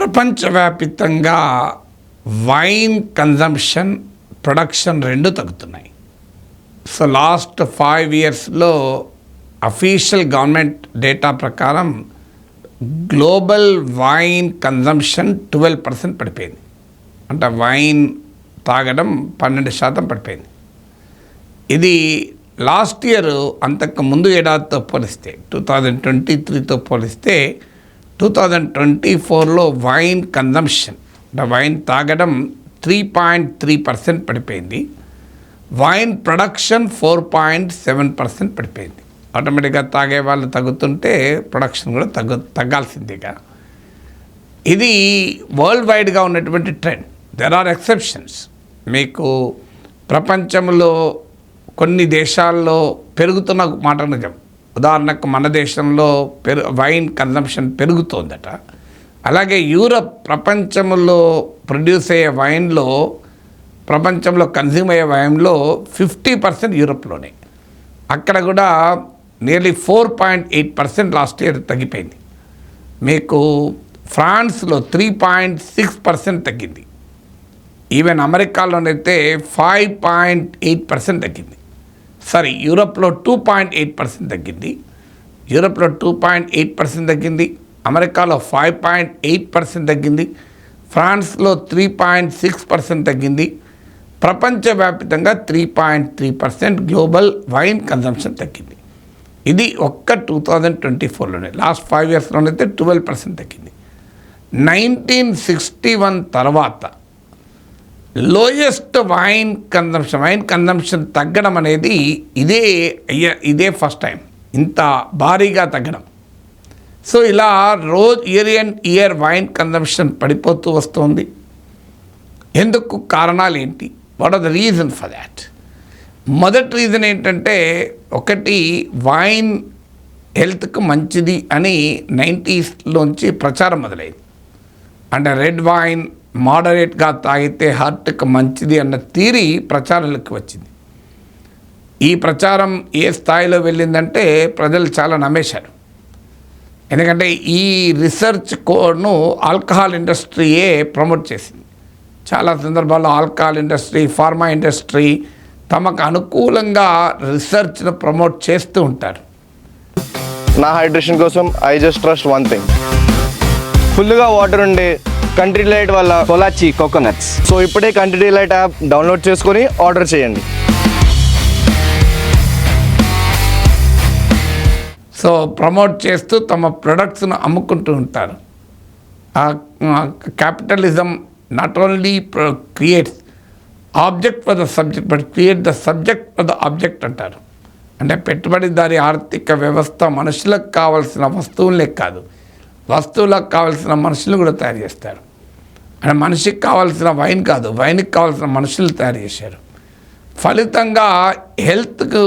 ప్రపంచవ్యాప్తంగా wine consumption, production రెండు తగ్గుతున్నాయి. సో లాస్ట్ 5 yearsలో అఫీషియల్ గవర్నమెంట్ డేటా ప్రకారం గ్లోబల్ వైన్ కన్జంప్షన్ 12% పడిపోయింది. అంటే వైన్ తాగడం 12% పడిపోయింది. ఇది లాస్ట్ ఇయర్ అంతకు ముందు ఏడాదితో పోలిస్తే 2023తో పోలిస్తే 2024లో వైన్ కన్జంప్షన్ అంటే వైన్ తాగడం 3.3% పడిపోయింది. వైన్ ప్రొడక్షన్ 4.7% పడిపోయింది. ఆటోమేటిక్గా తాగే వాళ్ళు తగ్గుతుంటే ప్రొడక్షన్ కూడా తగ్గాల్సిందేగా. ఇది వరల్డ్ వైడ్గా ఉన్నటువంటి ట్రెండ్. There are exceptions. మీకు ప్రపంచంలో కొన్ని దేశాల్లో పెరుగుతున్న మాట నిజం. ఉదాహరణకు మన దేశంలో వైన్ కన్జంప్షన్ పెరుగుతోందట. అలాగే యూరప్ ప్రపంచంలో ప్రొడ్యూస్ అయ్యే వైన్లో, ప్రపంచంలో కన్జ్యూమ్ అయ్యే వైన్లో 50% యూరప్లోనే. అక్కడ కూడా నియర్లీ 4.8% లాస్ట్ ఇయర్ తగ్గిపోయింది. మీకు ఫ్రాన్స్లో 3.6% తగ్గింది. ఈవెన్ అమెరికాలోనైతే 5.8% తగ్గింది. సారీ, యూరప్లో 2.8% తగ్గింది. యూరప్లో 2.8% తగ్గింది. అమెరికాలో 5.8% తగ్గింది. ఫ్రాన్స్లో 3.6% తగ్గింది. ప్రపంచవ్యాప్తంగా 3.3% గ్లోబల్ వైన్ కన్జంప్షన్ తగ్గింది. ఇది ఒక్క 2024లోనే. లాస్ట్ 5 yearsలోనైతే 12% తగ్గింది. 1961 తర్వాత లోయెస్ట్ వైన్ కన్జంప్షన్ తగ్గడం అనేది ఇదే ఫస్ట్ టైం ఇంత భారీగా తగ్గడం. సో ఇలా ఇయర్ వైన్ కన్జంప్షన్ పడిపోతూ వస్తుంది. ఎందుకు? కారణాలు ఏంటి? What are the reason for that? మొదటి రీజన్ ఏంటంటే, ఒకటి వైన్ హెల్త్కు మంచిది అని 90sలోంచి ప్రచారం మొదలైంది. అంటే రెడ్ వైన్ మోడరేట్గా తాగితే హార్ట్కి మంచిది అన్న థియరీ ప్రచారంలోకి వచ్చింది. ఈ ప్రచారం ఏ స్థాయిలో వెళ్ళిందంటే ప్రజలు చాలా నమ్మేశారు. ఎందుకంటే ఈ రీసెర్చ్ కోడ్ను ఆల్కహాల్ ఇండస్ట్రీయే ప్రమోట్ చేసింది. చాలా సందర్భాల్లో ఆల్కహాల్ ఇండస్ట్రీ, ఫార్మా ఇండస్ట్రీ తమకు అనుకూలంగా రీసెర్చ్ను ప్రమోట్ చేస్తూ ఉంటారు. నా హైడ్రేషన్ కోసం I just trust one thing, ఫుల్గా వాటర్ ఉండే కంట్రీ డిలైట్ వల్ల కొలాచి కోకోనట్స్. సో ఇప్పుడే కంట్రీ డిలైట్ యాప్ డౌన్లోడ్ చేసుకొని ఆర్డర్ చేయండి. సో ప్రమోట్ చేస్తూ తమ ప్రొడక్ట్స్ను అమ్ముకుంటూ ఉంటారు. Capitalism not only creates object for the subject but create the subject for the object అంటారు. అంటే పెట్టుబడిదారి ఆర్థిక వ్యవస్థ మనుషులకు కావాల్సిన వస్తువులే కాదు, వస్తువులకు కావాల్సిన మనుషులు కూడా తయారు చేస్తారు. అంటే మనిషికి కావాల్సిన వైన్ కాదు, వైన్కి కావాల్సిన మనుషులు తయారు చేశారు. ఫలితంగా హెల్త్కు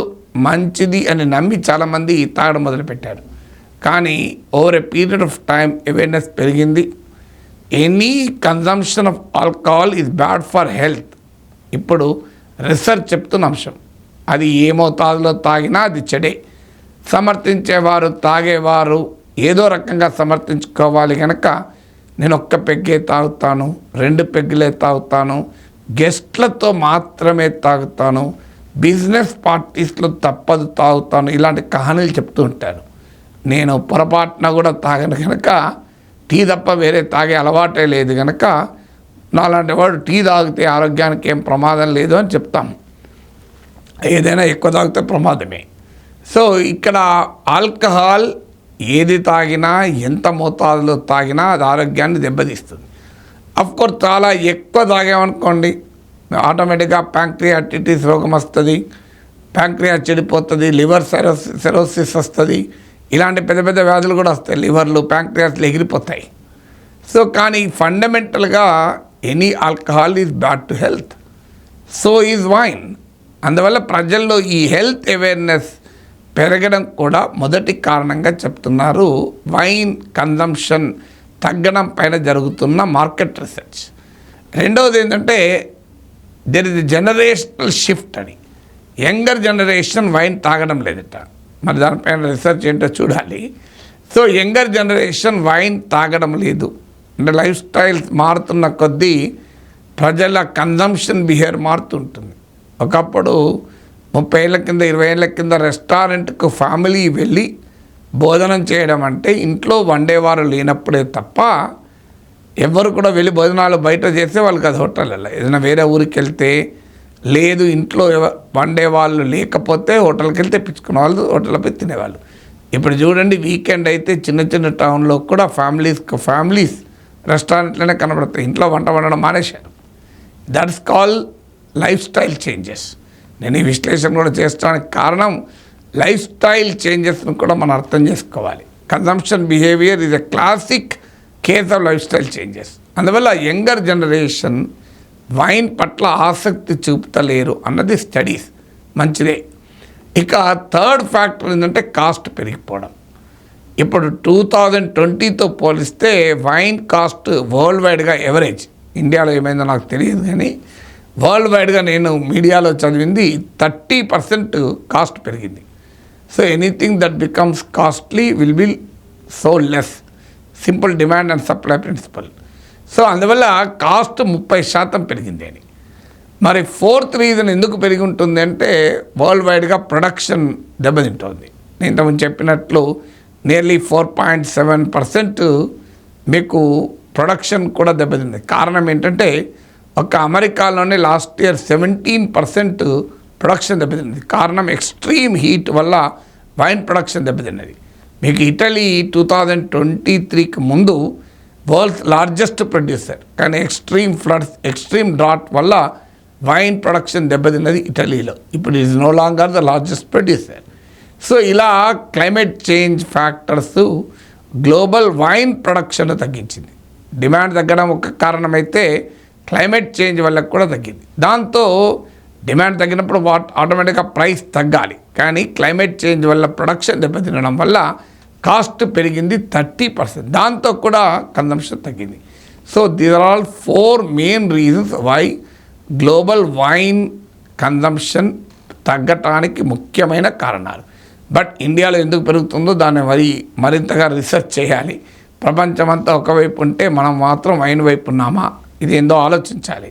మంచిది అని నమ్మి చాలామంది తాగడం మొదలుపెట్టారు. కానీ over a period of time awareness పెరిగింది. Any consumption of alcohol is bad for health. ఇప్పుడు రీసెర్చ్ చెప్తున్న అంశం. అది ఏ మోతాదులో తాగినా అది చెడే. సమర్థించేవారు, తాగేవారు ఏదో రకంగా సమర్థించుకోవాలి కనుక నేను ఒక్క పెగ్గే తాగుతాను, 2 పెగ్గులే తాగుతాను, గెస్ట్లతో మాత్రమే తాగుతాను, బిజినెస్ పార్టీస్లో తప్పదు తాగుతాను, ఇలాంటి కహానీలు చెప్తూ ఉంటారు. నేను పొరపాటున కూడా తాగను కనుక, టీ తప్ప వేరే తాగే అలవాటే లేదు కనుక నాలాంటి వాడు టీ తాగితే ఆరోగ్యానికి ఏం ప్రమాదం లేదు అని చెప్తాము. ఏదైనా ఎక్కువ తాగితే ప్రమాదమే. సో ఇక్కడ ఆల్కహాల్ ఏది తాగినా, ఎంత మోతాదులో తాగినా అది ఆరోగ్యాన్ని దెబ్బతీస్తుంది. అఫ్కోర్స్ చాలా ఎక్కువ తాగామనుకోండి ఆటోమేటిక్గా ప్యాంక్రియాటిటిస్ రోగం వస్తుంది, ప్యాంక్రియా చెడిపోతుంది, లివర్ సెరోసిస్ వస్తుంది, ఇలాంటి పెద్ద పెద్ద వ్యాధులు కూడా వస్తాయి. లివర్లు, ప్యాంక్రియాస్లు ఎగిరిపోతాయి. సో కానీ ఫండమెంటల్గా any alcohol is bad to health. So is wine. అందువల్ల ప్రజల్లో ఈ హెల్త్ అవేర్నెస్ పెరగడం కూడా మొదటి కారణంగా చెప్తున్నారు వైన్ కన్జంప్షన్ తగ్గడం పైన జరుగుతున్న మార్కెట్ రీసెర్చ్. రెండవది ఏంటంటే దెర్ ఇస్ జనరేషనల్ షిఫ్ట్ అని. యంగర్ జనరేషన్ వైన్ తాగడం లేదట. మరి దానిపైన రీసెర్చ్ ఏంటో చూడాలి. సో యంగర్ జనరేషన్ వైన్ తాగడం లేదు. అంటే లైఫ్ స్టైల్స్ మారుతున్న కొద్దీ ప్రజల కన్జంప్షన్ బిహేవియర్ మారుతుంటుంది. ఒకప్పుడు 30 ఏళ్ళ కింద 20 ఏళ్ళ కింద రెస్టారెంట్కు ఫ్యామిలీ వెళ్ళి భోజనం చేయడం అంటే ఇంట్లో వండేవారు లేనప్పుడే తప్ప ఎవరు కూడా వెళ్ళి భోజనాలు బయట చేసేవాళ్ళు కాదు. హోటల్లో ఏదైనా వేరే ఊరికి వెళ్తే లేదు, ఇంట్లో వండేవాళ్ళు లేకపోతే హోటల్కి వెళ్తే తెప్పించుకునే వాళ్ళు, హోటల్లో పోయి తినేవాళ్ళు. ఇప్పుడు చూడండి, వీకెండ్ అయితే చిన్న చిన్న టౌన్లో కూడా ఫ్యామిలీస్ రెస్టారెంట్లోనే కనబడతాయి. ఇంట్లో వంట వండడం మానేశారు. That's call life style changes. నేను ఈ విశ్లేషణ కూడా చేస్తానికి కారణం లైఫ్ స్టైల్ చేంజెస్ను కూడా మనం అర్థం చేసుకోవాలి. Consumption behaviour is a classic case of life style changes. అందువల్ల యంగర్ జనరేషన్ వైన్ పట్ల ఆసక్తి చూపుతలేరు అన్నది స్టడీస్. మంచిదే. ఇక థర్డ్ ఫ్యాక్టర్ ఏంటంటే కాస్ట్ పెరిగిపోవడం. ఇప్పుడు 2020తో పోలిస్తే వైన్ కాస్ట్ వరల్డ్ వైడ్గా ఎవరేజ్, ఇండియాలో ఏమైందో నాకు తెలియదు కానీ వరల్డ్ వైడ్గా నేను మీడియాలో చదివింది 30% కాస్ట్ పెరిగింది. So anything that becomes costly will be so less. Simple demand and supply principle. So అందువల్ల కాస్ట్ 30% పెరిగింది అని. మరి ఫోర్త్ రీజన్ ఎందుకు పెరిగి ఉంటుంది అంటే వరల్డ్ వైడ్గా ప్రొడక్షన్ దెబ్బతింటుంది. నేను ఇంతకుముందు చెప్పినట్లు నియర్లీ 4.7% మీకు ప్రొడక్షన్ కూడా దెబ్బతింది. కారణం ఏంటంటే ఒక అమెరికాలోనే లాస్ట్ ఇయర్ 17% ప్రొడక్షన్ దెబ్బతిన్నది. కారణం ఎక్స్ట్రీమ్ హీట్ వల్ల వైన్ ప్రొడక్షన్ దెబ్బతిన్నది. మీకు ఇటలీ 2023కి ముందు వరల్డ్స్ లార్జెస్ట్ ప్రొడ్యూసర్, కానీ ఎక్స్ట్రీమ్ ఫ్లడ్స్, ఎక్స్ట్రీమ్ డ్రాట్ వల్ల వైన్ ప్రొడక్షన్ దెబ్బతిన్నది ఇటలీలో. ఇప్పుడు is no longer the largest producer. So ఇలా climate change factors global wine production తగ్గించింది. డిమాండ్ తగ్గడం ఒక కారణమైతే క్లైమేట్ చేంజ్ వల్ల కూడా తగ్గింది. దాంతో డిమాండ్ తగ్గినప్పుడు ఆటోమేటిక్గా ప్రైస్ తగ్గాలి. కానీ క్లైమేట్ చేంజ్ వల్ల ప్రొడక్షన్ దెబ్బతినడం వల్ల కాస్ట్ పెరిగింది 30%. దాంతో కూడా కన్జంప్షన్ తగ్గింది. So these are all 4 main reasons why global wine consumption తగ్గటానికి ముఖ్యమైన కారణాలు. బట్ ఇండియాలో ఎందుకు పెరుగుతుందో దాన్ని మరింతగా రీసెర్చ్ చేయాలి. ప్రపంచమంతా ఒకవైపు ఉంటే మనం మాత్రం వైన్ వైపు ఉన్నామా, ఇది ఏందో ఆలోచించాలి.